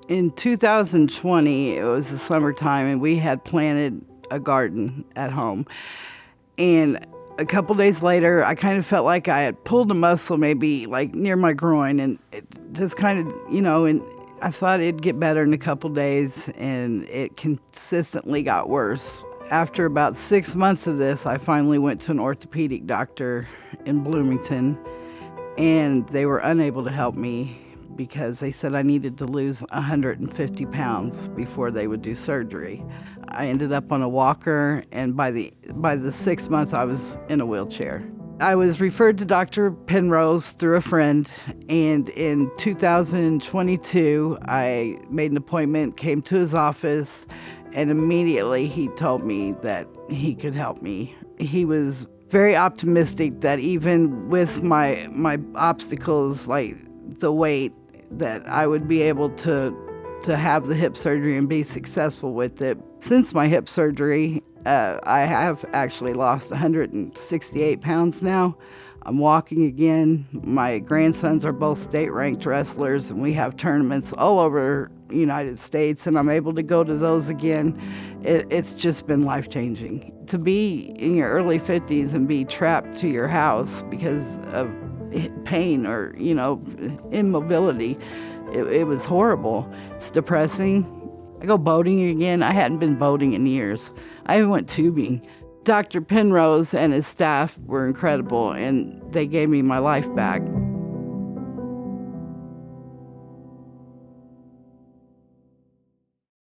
In 2020, it was the summertime, and we had planted a garden at home. And a couple days later, I kind of felt like I had pulled a muscle maybe like near my groin, and it just kind of, and I thought it'd get better in a couple days, and it consistently got worse. After about 6 months of this, I finally went to an orthopedic doctor in Bloomington, and they were unable to help me because they said I needed to lose 150 pounds before they would do surgery. I ended up on a walker, and by the 6 months, I was in a wheelchair. I was referred to Dr. Penrose through a friend, and in 2022, I made an appointment, came to his office, and immediately he told me that he could help me. He was very optimistic that even with my obstacles, like the weight, that I would be able to have the hip surgery and be successful with it. Since my hip surgery, I have actually lost 168 pounds now. I'm walking again. My grandsons are both state-ranked wrestlers, and we have tournaments all over the United States, and I'm able to go to those again. It's just been life-changing. To be in your early 50s and be trapped to your house because of pain or, immobility, it was horrible. It's depressing. I go boating again. I hadn't been boating in years. I even went tubing. Dr. Penrose and his staff were incredible, and they gave me my life back.